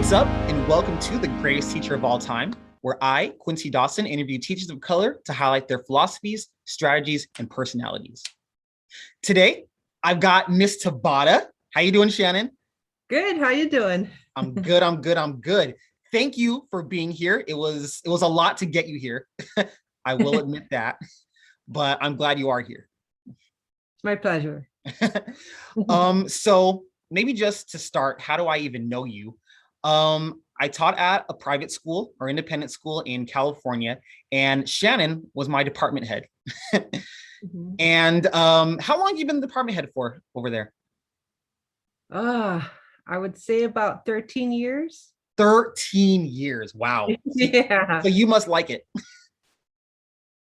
What's up, and welcome to The Greatest Teacher of All Time, where I, Quincy Dawson, interview teachers of color to highlight their philosophies, strategies, and personalities. Today, I've got Miss Tabata. How you doing, Shannon? Good. How you doing? I'm good. Thank you for being here. It was a lot to get you here. I will admit that, but I'm glad you are here. It's my pleasure. So maybe just to start, how do I even know you? I taught at a private school or independent school in California, and Shannon was my department head. Mhm. And how long have you been the department head for over there? I would say about 13 years. 13 years. Wow. So Yeah. you must like it.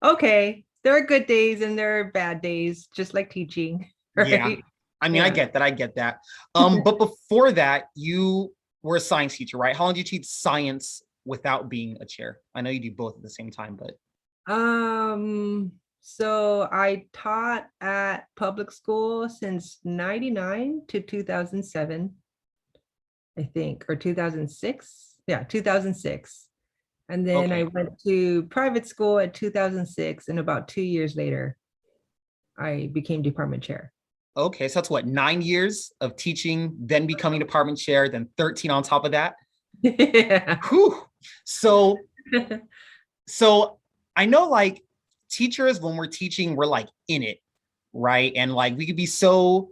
Okay. There are good days and there are bad days, just like teaching, Yeah. right? I mean, I Yeah. get that. I get that. But before that, you were a science teacher, right? How long did you teach science without being a chair? I know you do both at the same time, but So I taught at public school since 99 to 2007, I think, or 2006. Yeah, 2006. And then I okay. went to private school at 2006, and about 2 years later, I became department chair. Okay, so that's what, 9 years of teaching, then becoming department chair, then 13 on top of that. Yeah. Whew. So, so I know like teachers, when we're teaching, we're like in it, right? And like we could be so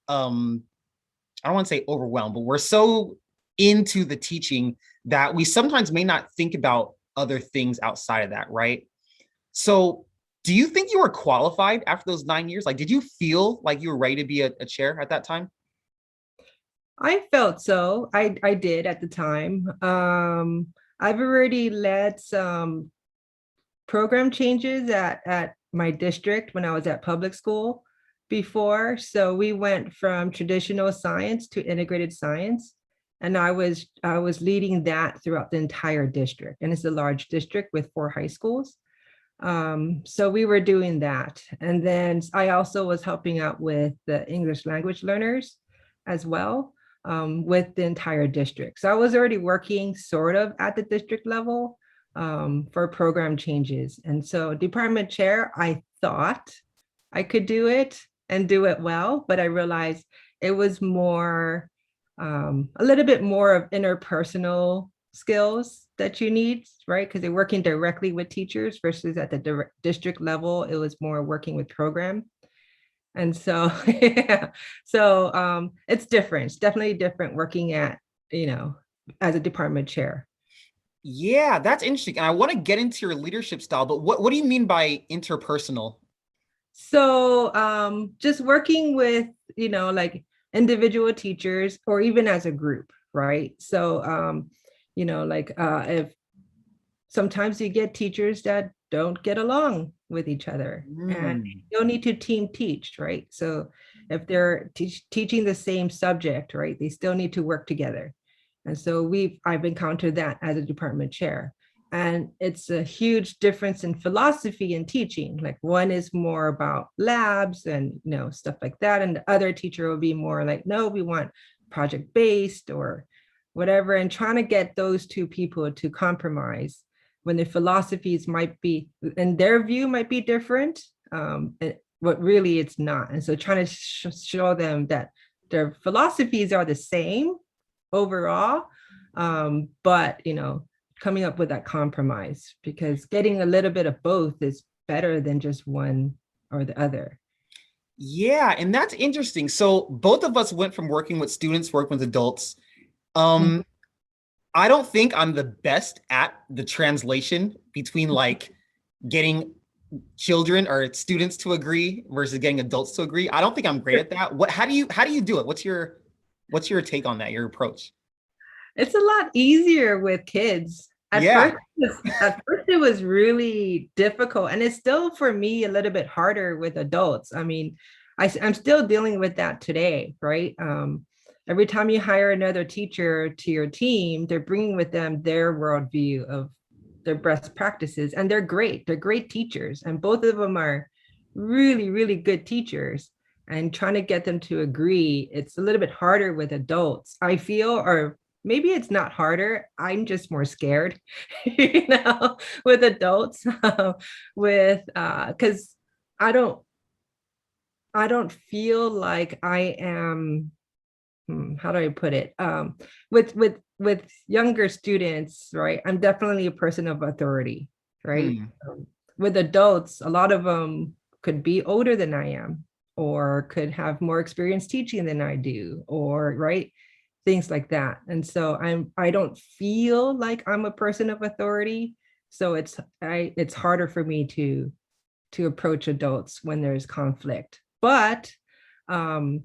um I don't want to say overwhelmed, but we're so into the teaching that we sometimes may not think about other things outside of that, right? So do you think you were qualified after those 9 years? Like, did you feel like you were ready to be a chair at that time? I felt so. I did at the time. I've already led some program changes at my district when I was at public school before. So we went from traditional science to integrated science. And I was leading that throughout the entire district. And it's a large district with 4 high schools. So we were doing that. And then I also was helping out with the English language learners as well, with the entire district. So I was already working sort of at the district level, for program changes. And so department chair, I thought I could do it and do it well, but I realized it was more, a little bit more of interpersonal skills that you need, right? Because they're working directly with teachers versus at the district level, it was more working with program. And so, yeah, so it's different. It's definitely different working at, you know, as a department chair. Yeah, that's interesting. And I want to get into your leadership style, but what do you mean by interpersonal? So just working with, like individual teachers or even as a group, right? So like if sometimes you get teachers that don't get along with each other and Hmm. you'll need to team teach, right? So if they're teaching the same subject, right, they still need to work together. And so I've encountered that as a department chair. And it's a huge difference in philosophy and teaching. Like one is more about labs and stuff like that. And the other teacher will be more like, no, we want project based or whatever, and trying to get those two people to compromise when the philosophies might be, in their view, might be different, but really it's not. And so trying to show them that their philosophies are the same overall, but coming up with that compromise, because getting a little bit of both is better than just one or the other. Yeah, and that's interesting. So both of us went from working with students, working with adults. Um, I don't think I'm the best at the translation between like getting children or students to agree versus getting adults to agree. I don't think I'm great at that. How do you do it? What's your take on that, your approach? It's a lot easier with kids. At Yeah. first, it was really difficult, and it's still for me a little bit harder with adults. I mean, I'm still dealing with that today, right? Every time you hire another teacher to your team, they're bringing with them their worldview of their best practices, and they're great. They're great teachers, and both of them are really, really good teachers. And trying to get them to agree, it's a little bit harder with adults, I feel, or maybe it's not harder. I'm just more scared, with adults, with because I don't I don't feel like I am, how do I put it? With younger students, right? I'm definitely a person of authority, right? Hmm. With adults, a lot of them could be older than I am, or could have more experience teaching than I do, or right, things like that. And so I don't feel like I'm a person of authority. So it's harder for me to approach adults when there's conflict. But um,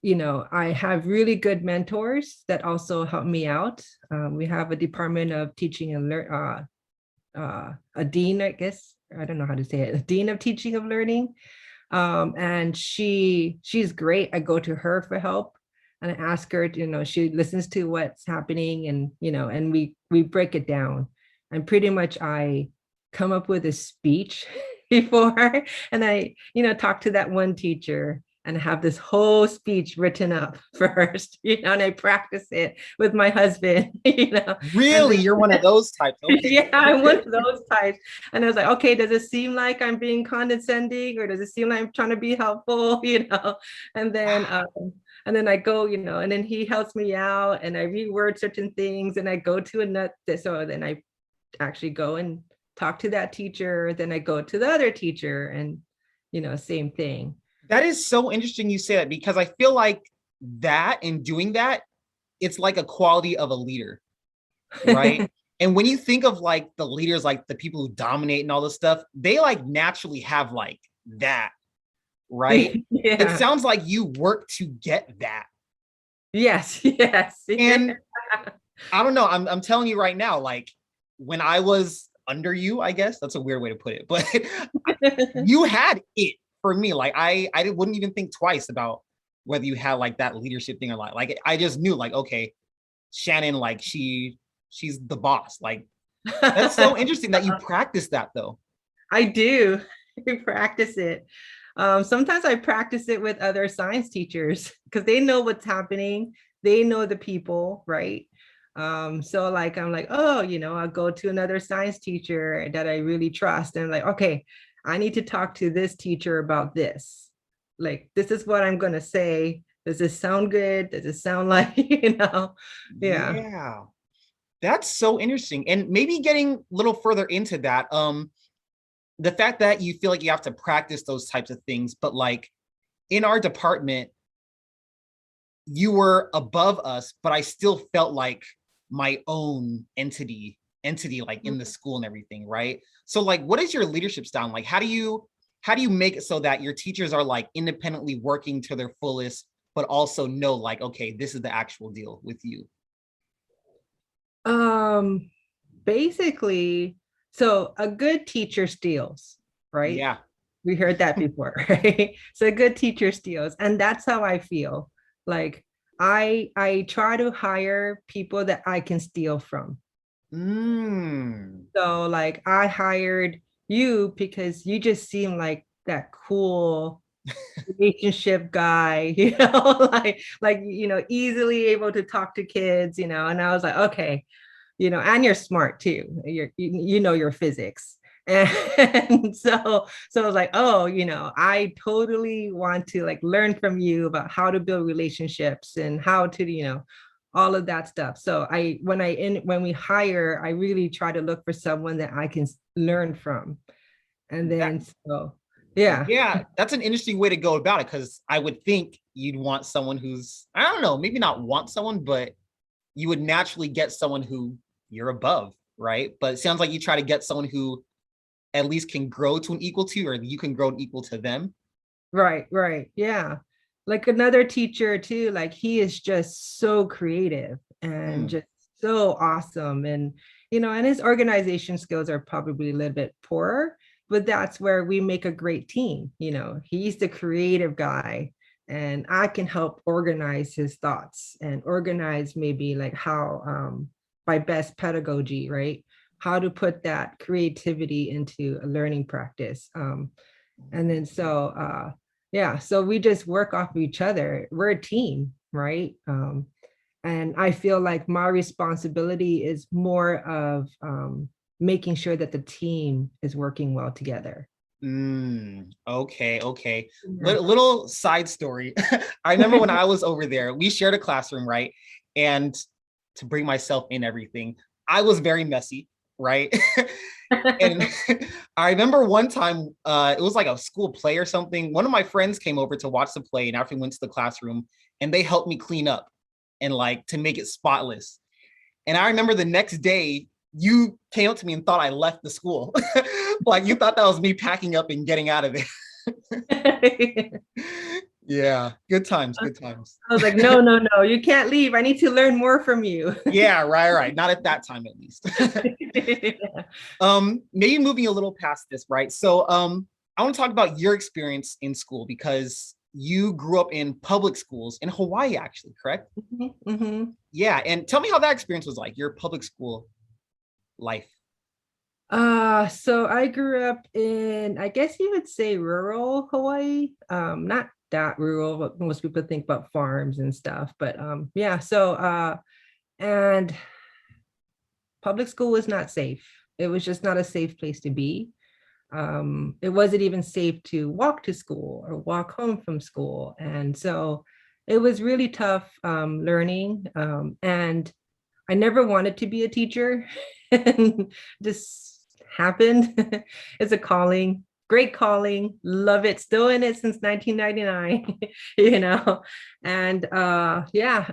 I have really good mentors that also help me out. We have a department of teaching and learn, a dean, I guess. I don't know how to say it, a dean of teaching of learning. And she's great. I go to her for help and I ask her, she listens to what's happening, and and we break it down. And pretty much I come up with a speech before, and I, talk to that one teacher and have this whole speech written up first, and I practice it with my husband, and Really? You're one of those types. Okay. yeah, I'm one of those types. And I was like, okay, does it seem like I'm being condescending, or does it seem like I'm trying to be helpful? And then I go, and then he helps me out and I reword certain things and I go to another. So then I actually go and talk to that teacher. Then I go to the other teacher and, same thing. That is so interesting you say that, because I feel like that in doing that, it's like a quality of a leader, right? And when you think of like the leaders, like the people who dominate and all this stuff, they like naturally have like that, right? It Yeah. sounds like you work to get that. Yes. Yes. And I don't know, I'm telling you right now, like when I was under you, I guess that's a weird way to put it, but you had it for me. Like I wouldn't even think twice about whether you had like that leadership thing or not. Like I just knew like, okay, Shannon, like she's the boss. Like that's so interesting that you practice that though. I do. I practice it. Sometimes I practice it with other science teachers because they know what's happening. They know the people, right? So like I'm like, oh, I'll go to another science teacher that I really trust, and I'm like, okay, I need to talk to this teacher about this. Like, this is what I'm gonna say. Does this sound good? Does it sound like, Yeah. Yeah. That's so interesting. And maybe getting a little further into that, the fact that you feel like you have to practice those types of things, but like in our department, you were above us, but I still felt like my own entity like in the school and everything, right? So like what is your leadership style? Like how do you make it so that your teachers are like independently working to their fullest, but also know like, okay, this is the actual deal with you? Um, Basically, so a good teacher steals, right? Yeah. We heard that before, right? So a good teacher steals, and that's how I feel. Like I try to hire people that I can steal from. Mm. So like I hired you because you just seem like that cool relationship guy, easily able to talk to kids, and I was like, okay, and you're smart too. You know your physics. And so I was like, oh, I totally want to like learn from you about how to build relationships and how to, all of that stuff. So when we hire, I really try to look for someone that I can learn from. And That, then so yeah. yeah, that's an interesting way to go about it, because I would think you'd want someone who's, I don't know, maybe not want someone, but you would naturally get someone who you're above, right? But it sounds like you try to get someone who at least can grow to an equal to, or you can grow an equal to them. Right, right. Yeah. Like another teacher too, like he is just so creative and Mm. just so awesome. And, and his organization skills are probably a little bit poorer, but that's where we make a great team. He's the creative guy and I can help organize his thoughts and organize maybe like how, by best pedagogy, right? How to put that creativity into a learning practice. And then yeah, so we just work off of each other. We're a team, right? And I feel like my responsibility is more of making sure that the team is working well together. Okay, okay. Yeah. Little side story. I remember when I was over there, we shared a classroom, right? And to bring myself in everything, I was very messy, right? And I remember one time, it was like a school play or something. One of my friends came over to watch the play, and after we went to the classroom, and they helped me clean up and like to make it spotless. And I remember the next day, you came up to me and thought I left the school. Like you thought that was me packing up and getting out of it. Yeah, good times, good times. I was like, no, no, no, you can't leave. I need to learn more from you. Yeah, right, right. Not at that time, at least. Maybe moving a little past this, right? So, I want to talk about your experience in school because you grew up in public schools in Hawaii, actually, correct? Mm-hmm. Yeah, and tell me how that experience was like, your public school life. So I grew up in, I guess you would say rural Hawaii. Not that rural, but most people think about farms and stuff. But yeah, and public school was not safe. It was just not a safe place to be. It wasn't even safe to walk to school or walk home from school. And so it was really tough learning. And I never wanted to be a teacher. And this happened. It's a calling, great calling, love it, still in it since 1999, you know. And yeah,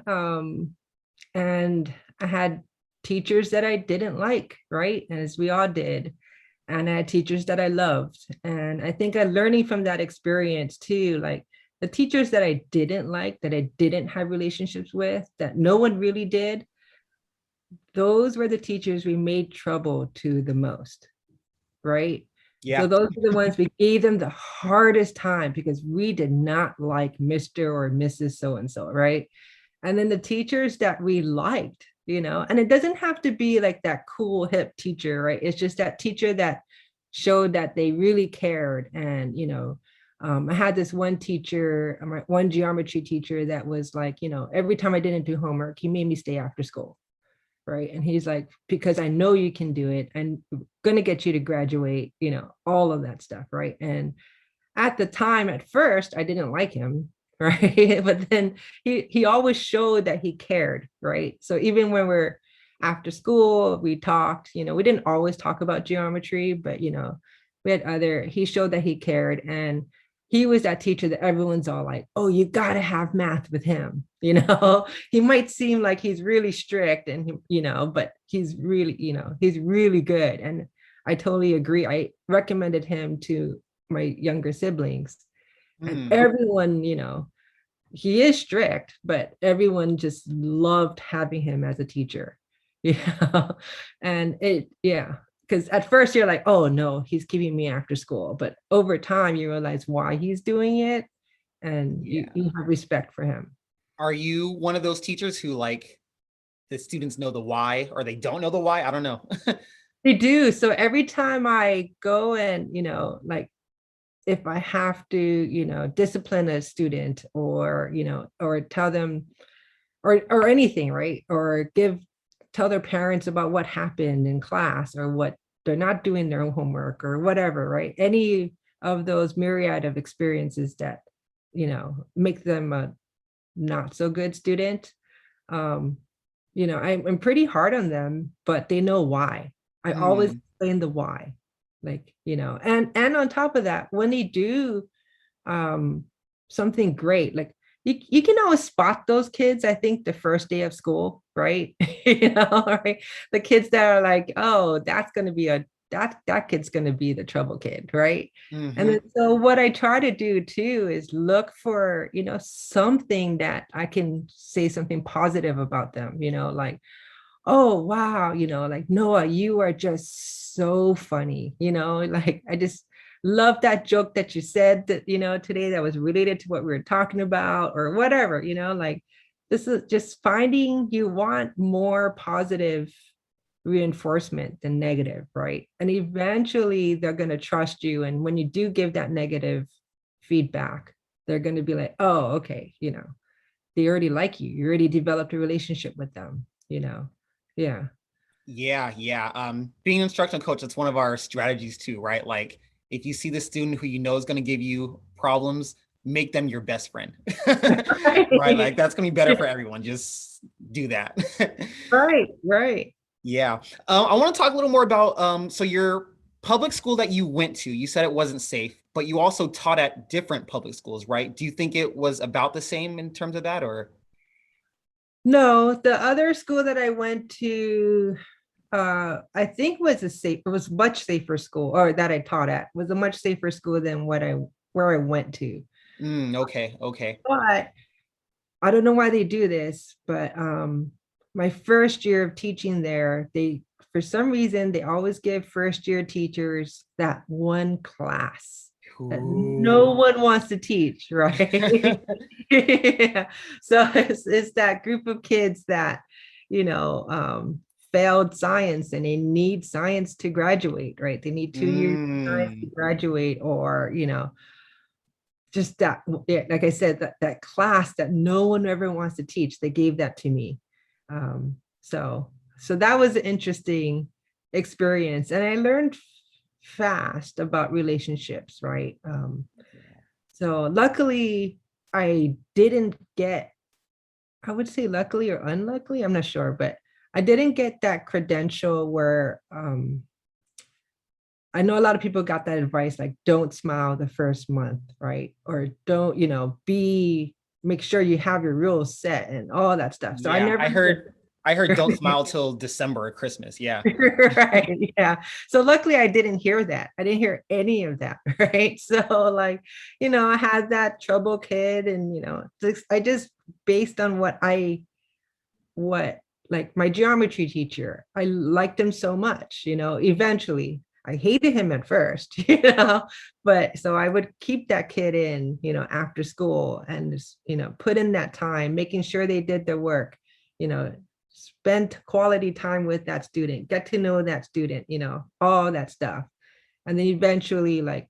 and I had teachers that I didn't like, right? As we all did. And I had teachers that I loved. And I think I'm learning from that experience too, like the teachers that I didn't like, that I didn't have relationships with, that no one really did, those were the teachers we made trouble to the most, right? Yeah. So those are the ones we gave them the hardest time because we did not like Mr. or Mrs. So and so, right? And then the teachers that we liked, you know, and it doesn't have to be like that cool hip teacher, right? It's just that teacher that showed that they really cared. And, you know, I had this one teacher, one geometry teacher that was like, you know, every time I didn't do homework, he made me stay after school, right? And he's like, because I know you can do it. I'm going to get you to graduate, you know, all of that stuff, right? And at the time, at first, I didn't like him, right? But then he always showed that he cared, right? So even when we're after school, we talked, you know, we didn't always talk about geometry, but you know, we had he showed that he cared. And he was that teacher that everyone's all like, oh, you got to have math with him, you know. He might seem like he's really strict and you know, but he's really, you know, he's really good. And I totally agree. I recommended him to my younger siblings, and everyone, you know, he is strict, but everyone just loved having him as a teacher. Yeah. And it, yeah, because at first you're like, oh no, he's keeping me after school, but over time you realize why he's doing it, and Yeah. you have respect for him. Are you one of those teachers who like the students know the why or they don't know the why? I don't know. They do. So every time I go and, you know, like if I have to, you know, discipline a student or, you know, or tell them or anything, right? Or tell their parents about what happened in class or what they're not doing their own homework or whatever, right? Any of those myriad of experiences that, you know, make them a not so good student. Um, you know, I'm pretty hard on them, but they know why. I always Hmm. explain the why, like, you know, and on top of that, when they do um something great, like you can always spot those kids, I think, the first day of school, right? You know, right? The kids that are like, oh, that's going to be that kid's going to be the trouble kid, right? And Hmm. then so what I try to do too is look for, you know, something that I can say something positive about them, you know, like, oh wow, you know, like, Noah, you are just so funny, you know, like I just love that joke that you said that, you know, today that was related to what we were talking about or whatever, you know, like this is just finding you want more positive reinforcement than negative, right? And eventually they're going to trust you. And when you do give that negative feedback, they're going to be like, oh, okay, you know, they already like you. You already developed a relationship with them, you know. Yeah. Yeah, yeah. Being an instructional coach, that's one of our strategies too, right? Like if you see the student who you know is going to give you problems, make them your best friend. Right? Like that's going to be better for everyone. Just do that. Right, right. Yeah. I want to talk a little more about so your public school that you went to, you said it wasn't safe, but you also taught at different public schools, right? Do you think it was about the same in terms of that or? No, the other school that I went to, I think it was much safer school, or that I taught at was a much safer school than where I went to. Okay, okay. But I don't know why they do this, but my first year of teaching there, they for some reason they always give first year teachers that one class that no Ooh. one wants to teach, right? Yeah. So it's that group of kids that, you know, failed science and they need science to graduate, right? They need 2 years of science to Mm. graduate, or, you know, just that, yeah, like I said, that class that no one ever wants to teach, they gave that to me. So that was an interesting experience, and I learned fast about relationships, right? So luckily I didn't get, I would say luckily or unluckily, I'm not sure, but I didn't get that credential where I know a lot of people got that advice, like don't smile the first month, right? Or don't, you know, make sure you have your rules set and all that stuff. So I Yeah, never I heard don't did. smile till December or Christmas. Yeah. Right. Yeah. So luckily I didn't hear that. I didn't hear any of that. Right. So like, you know, I had that trouble kid, and, you know, I just based on what like my geometry teacher, I liked him so much, you know. Eventually I hated him at first, you know, but so I would keep that kid in, you know, after school, and just, you know, put in that time making sure they did their work, you know, spend quality time with that student, get to know that student, you know, all that stuff. And then eventually, like,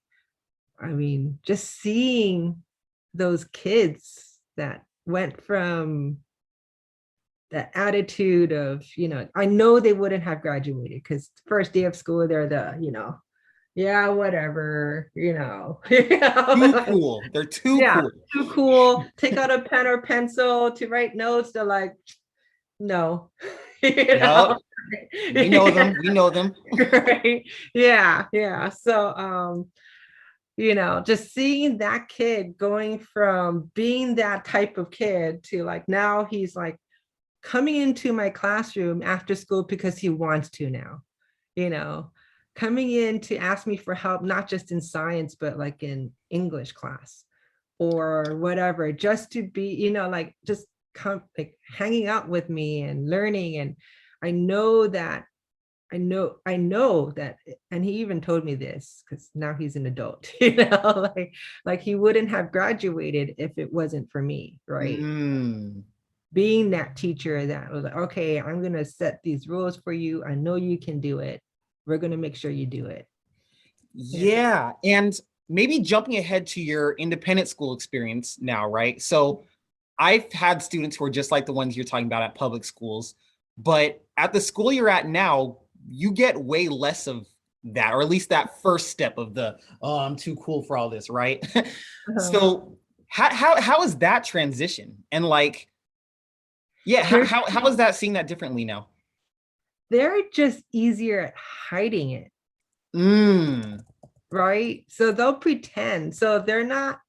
I mean, just seeing those kids that went from the attitude of, you know, I know they wouldn't have graduated because first day of school, they're the, you know, yeah, whatever, you know, Too cool. They're too yeah, cool. too cool. Take out a pen or pencil to write notes. They're like, no, you Yep. know, We know them. We know them. right? Yeah, yeah. So, you know, just seeing that kid going from being that type of kid to like now he's like coming into my classroom after school because he wants to now, you know, coming in to ask me for help, not just in science, but like in English class or whatever, just to be, you know, like just come like hanging out with me and learning. And I know that I know that, and he even told me this because now he's an adult, you know, like he wouldn't have graduated if it wasn't for me, right? Mm. Being that teacher that was like, okay, I'm going to set these rules for you. I know you can do it. We're going to make sure you do it. Yeah. Yeah. And maybe jumping ahead to your independent school experience now, right? So I've had students who are just like the ones you're talking about at public schools, but at the school you're at now, you get way less of that, or at least that first step of the, oh, I'm too cool for all this, right? Uh-huh. So how is that transition? And like, yeah, They're, how is that seeing that differently now? they're just easier at hiding it, Mm, right? So they'll pretend. So they're not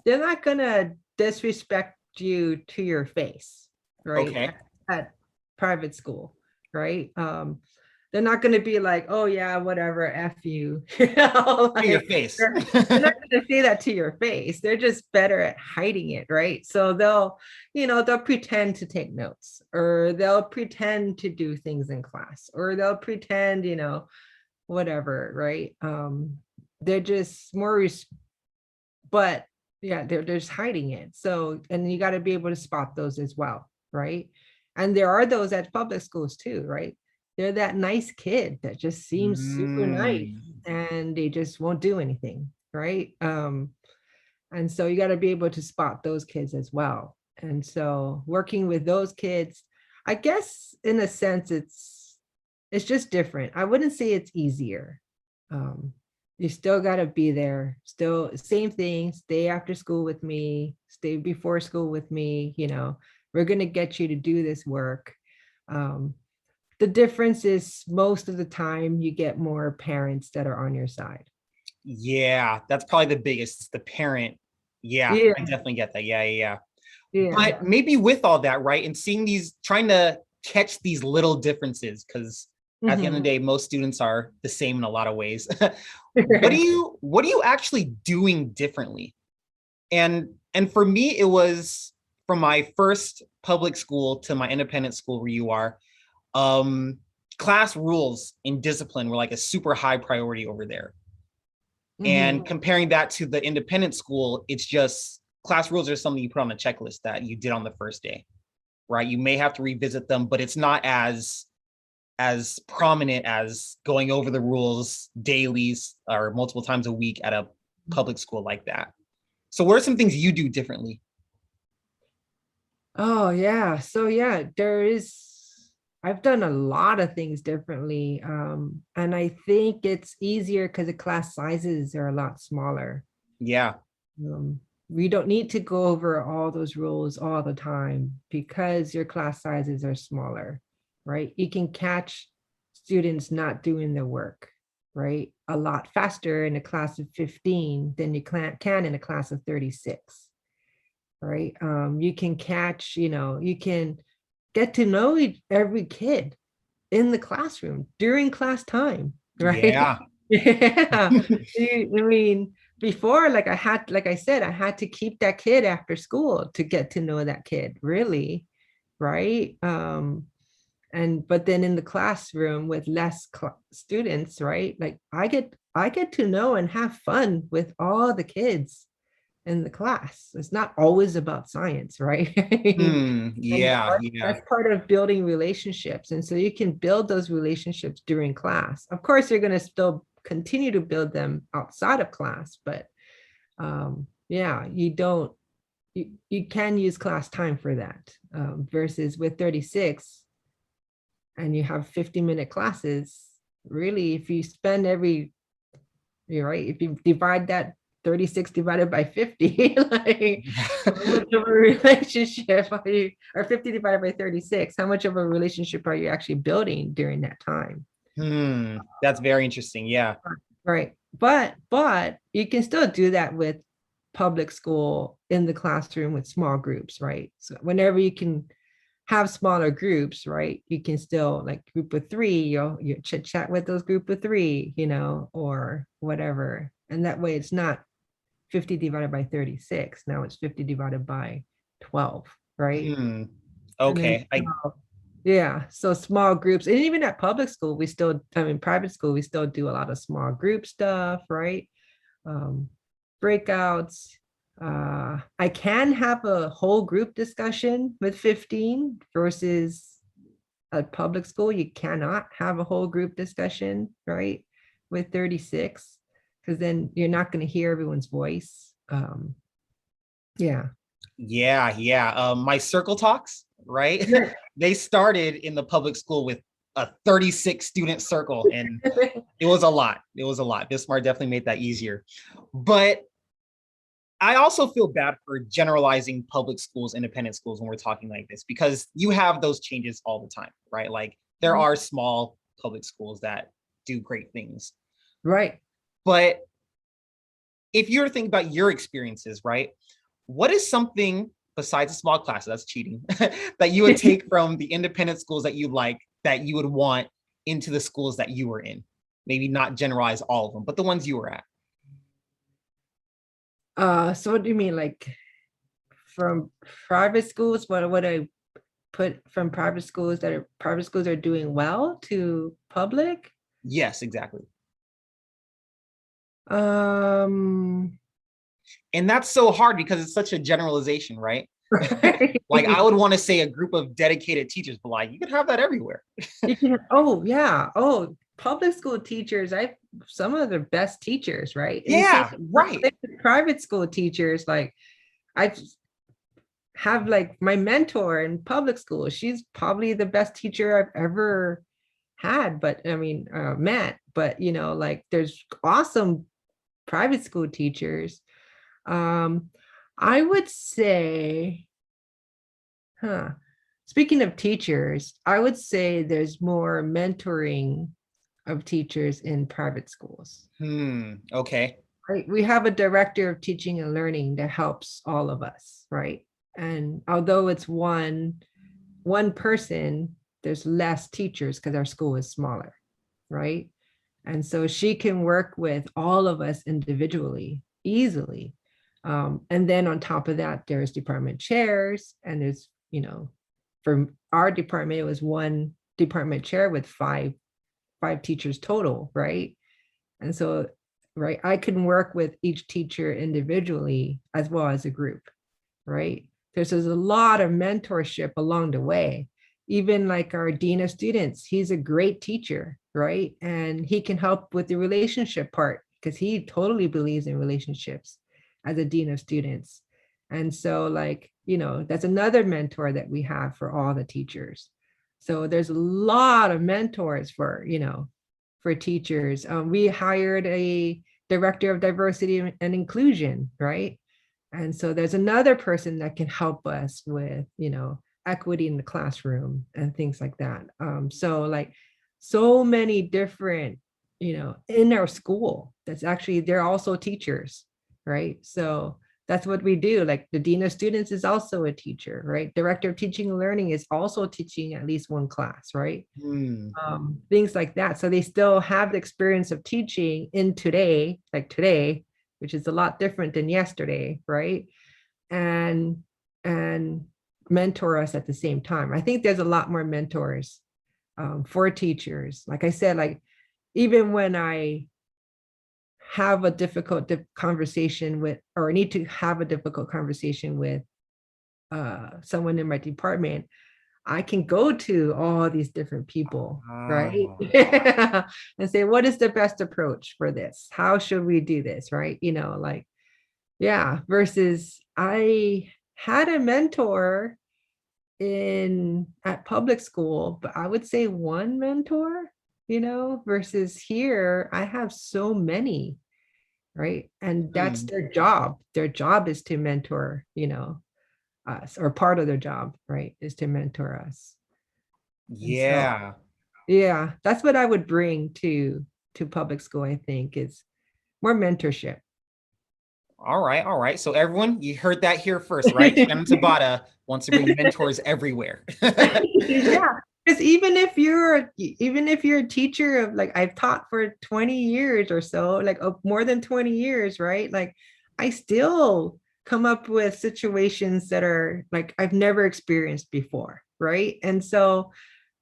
gonna disrespect you to your face, right? okay. At private school, right? They're not gonna be like, oh yeah, whatever, F you. You know, To your like face. they're not gonna say that to your face. They're just better at hiding it, right? So they'll, you know, they'll pretend to take notes, or they'll pretend to do things in class, or they'll pretend, you know, whatever, right? They're just more, but yeah, they're just hiding it. So, and you got to be able to spot those as well, right? And there are those at public schools too, right? They're that nice kid that just seems super nice Mm. and they just won't do anything, right? And so you got to be able to spot those kids as well. And so working with those kids, I guess in a sense, it's just different. I wouldn't say it's easier. Um, you still got to be there. Still same thing. Stay after school with me. Stay before school with me. We're going to get you to do this work. Um, the difference is most of the time you get more parents that are on your side. Yeah, that's probably the biggest. It's the parent. Yeah, Yeah, I definitely get that. Yeah, yeah, yeah. yeah. But maybe with all that, right, and seeing these, trying to catch these little differences, because at the end of Mhm. the day, most students are the same in a lot of ways. What are you actually doing differently? And for me, it was from my first public school to my independent school where you are, um, class rules and discipline were like a super high priority over there. And Mhm. comparing that to the independent school, it's just class rules are something you put on a checklist that you did on the first day, right? You may have to revisit them, but it's not as prominent as going over the rules daily or multiple times a week at a public school like that. So what are some things you do differently? Oh yeah. So yeah, I've done a lot of things differently. And I think it's easier because the class sizes are a lot smaller. Yeah. We don't need to go over all those rules all the time because your class sizes are smaller, right? You can catch students not doing their work, right? A lot faster in a class of 15 than you can in a class of 36, right? You can catch, you can get to know every kid in the classroom during class time, right? Yeah. Yeah. I mean, before, like I said, I had to keep that kid after school to get to know that kid, really, right? But then in the classroom with less students, right? Like I get to know and have fun with all the kids in the class. It's not always about science, right? And Yeah, yeah. that's part of building relationships. And so you can build those relationships during class. Of course, you're going to still continue to build them outside of class, but yeah, you can use class time for that, versus with 36 and you have 50-minute classes. Really, if you spend you're right, if you divide that 36 divided by 50, like how much of a relationship are you, or 50 divided by 36, how much of a relationship are you actually building during that time? That's very interesting. Yeah. Right. But you can still do that with public school in the classroom with small groups, right? So whenever you can have smaller groups, right? You can still, like, group of three, you chit chat with those group of three, or whatever. And that way it's not 50 divided by 36. Now it's 50 divided by 12, right? Hmm. And then Okay. I yeah, so small groups, and even at public school, private school, we still do a lot of small group stuff, right? Um, breakouts. I can have a whole group discussion with 15 versus at public school, you cannot have a whole group discussion, right? With 36, because then you're not going to hear everyone's voice. Yeah. Yeah, yeah. My circle talks, right? Yeah. They started in the public school with a 36 student circle, and it was a lot. It was a lot. Bismarck definitely made that easier. But I also feel bad for generalizing public schools, independent schools when we're talking like this, because you have those changes all the time, right? Like there are small public schools that do great things. Right. But if you're thinking about your experiences, right? What is something besides a small class, that's cheating, that you would take from the independent schools that you like, that you would want into the schools that you were in? Maybe not generalize all of them, but the ones you were at. So what do you mean, like from private schools? What would I put from private schools are doing well to public? Yes, exactly. Um, And that's so hard because it's such a generalization, right? Like I right. would want to say a group of dedicated teachers, but like you could have that everywhere. Oh yeah. Oh, public school teachers, some of the best teachers, right? And the same Yeah, thing right. with private school teachers, like I've have like my mentor in public school. She's probably the best teacher I've ever had, but I mean, met, but like there's awesome private school teachers. Um, I would say, huh, speaking of teachers, I would say there's more mentoring of teachers in private schools. Okay. Right? We have a director of teaching and learning that helps all of us, right? And although it's one person, there's less teachers because our school is smaller, right? And so she can work with all of us individually easily. And then on top of that, there's department chairs, and there's, for our department, it was one department chair with five teachers total, right? And so, right, I can work with each teacher individually as well as a group, right? There's a lot of mentorship along the way. Even like our dean of students, he's a great teacher, right? And he can help with the relationship part because he totally believes in relationships as a dean of students. And so, like, that's another mentor that we have for all the teachers. So there's a lot of mentors for teachers. We hired a director of diversity and inclusion, right? And so there's another person that can help us with, equity in the classroom and things like that. So like so many different, in our school, that's actually, they're also teachers, right? So that's what we do. Like the dean of students is also a teacher, right? Director of teaching and learning is also teaching at least one class, right? Hmm. Things like that. So they still have the experience of teaching in today, like today, which is a lot different than yesterday, right? And and mentor us at the same time. I think there's a lot more mentors for teachers. Like I said, like even when I have a difficult conversation with, or need to have a difficult conversation with someone in my department, I can go to all these different people, right? Oh. And say, what is the best approach for this? How should we do this? Right? Like, yeah, versus I had a mentor in at public school, but I would say one mentor, versus here, I have so many, right? And that's Hmm. their job. Their job is to mentor, us, or part of their job, right, is to mentor us. And so, Yeah. yeah, that's what I would bring to public school, I think, is more mentorship. All right. All right. So everyone, you heard that here first, right? Shanon Tabata wants to bring mentors everywhere. Yeah, because even if you're a teacher of, like, I've taught for 20 years or so, like more than 20 years, right? Like I still come up with situations that are like I've never experienced before, right? And so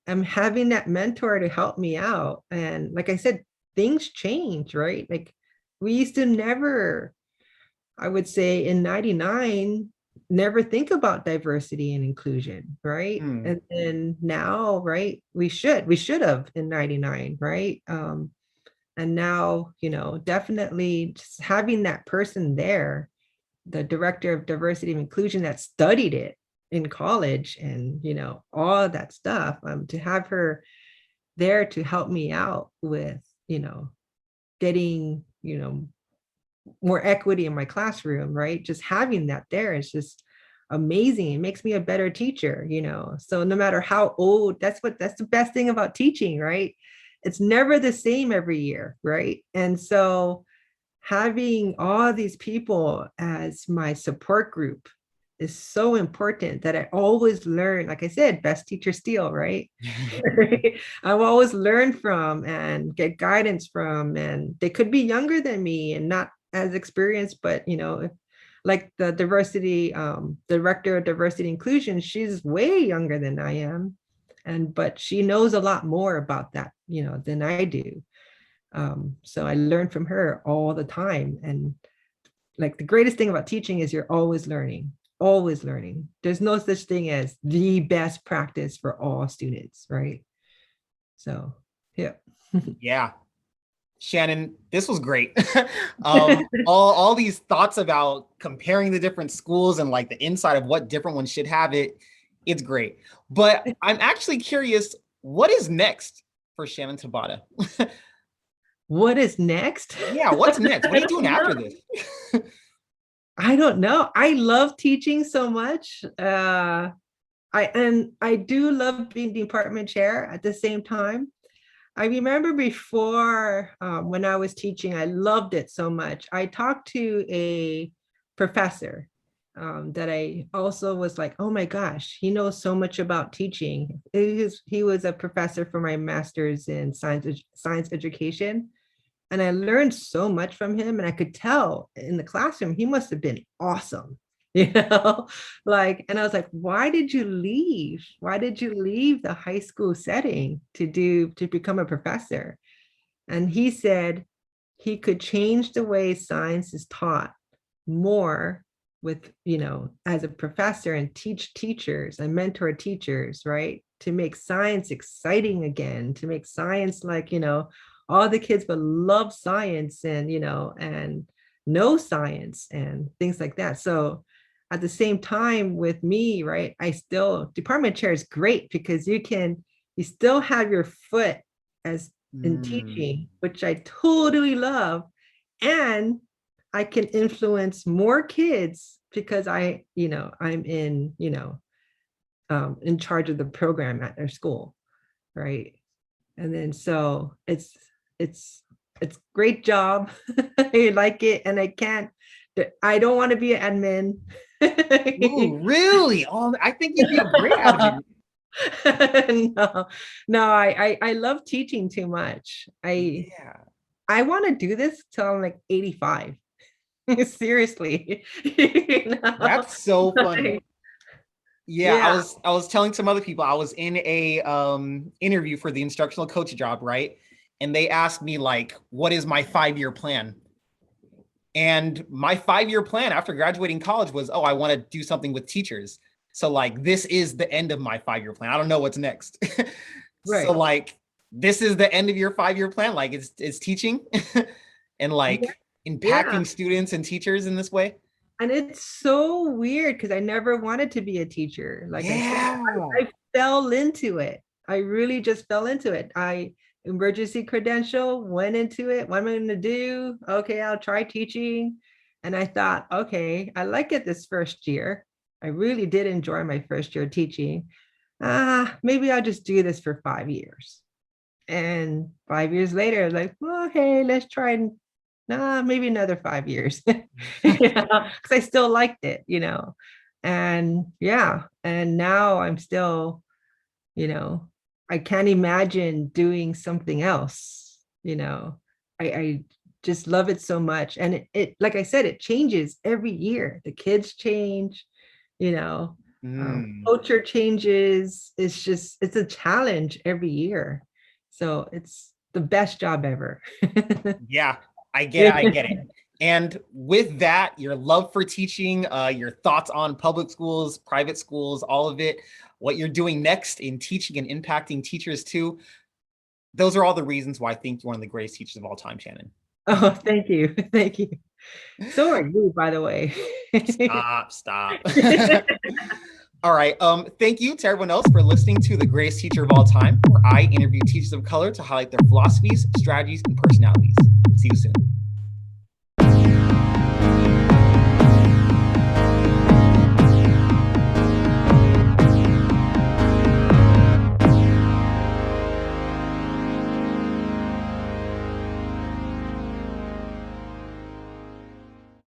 I'm having that mentor to help me out. And like I said, things change, right? Like we used to never, I would say in 99, never think about diversity and inclusion, right? Hmm. And then now, right, we should have in 99, right? And now, definitely just having that person there, the director of diversity and inclusion that studied it in college and, all of that stuff, to have her there to help me out with, getting, more equity in my classroom, right? Just having that there is just amazing. It makes me a better teacher, So no matter how old, that's the best thing about teaching, right? It's never the same every year, right? And so having all these people as my support group is so important that I always learn, like I said, best teacher steal, right? I've always learned from and get guidance from, and they could be younger than me and not as experienced, but like the diversity director of diversity inclusion, she's way younger than I am, but she knows a lot more about that, than I do. So I learn from her all the time. And like the greatest thing about teaching is you're always learning, always learning. There's no such thing as the best practice for all students, right? So, yeah. Yeah. Shannon, this was great. All these thoughts about comparing the different schools and like the inside of what different ones should have it's great. But I'm actually curious, what is next for Shanon Tabata? What is next? Yeah, what's next? What I are you doing don't after know. this? I don't know. I love teaching so much. I do love being department chair at the same time. I remember before when I was teaching, I loved it so much. I talked to a professor that I also was like, oh my gosh, he knows so much about teaching. He was a professor for my master's in science education. And I learned so much from him. And I could tell in the classroom, he must have been awesome. You know, like, and I was like, why did you leave? Why did you leave the high school setting to become a professor? And he said he could change the way science is taught more with, as a professor and teach teachers and mentor teachers, right? To make science exciting again, to make science like, all the kids would love science and, and know science and things like that. So at the same time with me, right, I still, department chair is great because you still have your foot as in Mm, teaching, which I totally love. And I can influence more kids because I'm in charge of the program at their school, right? And then so it's it's great job. I like it, and I don't want to be an ooh, admin. really? Oh, I think you'd be a great admin. No, no, I love teaching too much. Yeah, I want to do this till I'm like 85. Seriously. that's so funny. Like, Yeah, I yeah, was I was telling some other people I was in a interview for the instructional coach job, right? And they asked me like, what is my 5-year plan? And my 5-year plan after graduating college was, oh, I want to do something with teachers. So like this is the end of my 5-year plan. I don't know what's next. So right. like this is the end of your 5-year plan. Like it's teaching and Yeah, like yeah. impacting students and teachers in this way. And it's so weird because I never wanted to be a teacher. Like I said, Yeah. I fell into it. I really just fell into it. I emergency credential, went into it. What am I going to do? Okay, I'll try teaching. And I thought, okay, I like it this first year. I really did enjoy my first year teaching. Maybe I'll just do this for 5 years. And 5 years later, like, well, hey, let's try and maybe another 5 years. Because I still liked it, And yeah, and now I'm still, you know, I can't imagine doing something else, I just love it so much. And it like I said, it changes every year. The kids change, you know, Mm. culture changes. It's a challenge every year. So it's the best job ever. Yeah, I get it. I get it. And with that, your love for teaching, your thoughts on public schools, private schools, all of it, what you're doing next in teaching and impacting teachers too, those are all the reasons why I think you're one of the greatest teachers of all time, Shannon. Oh, thank you. Thank you. So are you, by the way. Stop, stop. All right. Thank you to everyone else for listening to The Greatest Teacher of All Time, where I interview teachers of color to highlight their philosophies, strategies, and personalities. See you soon.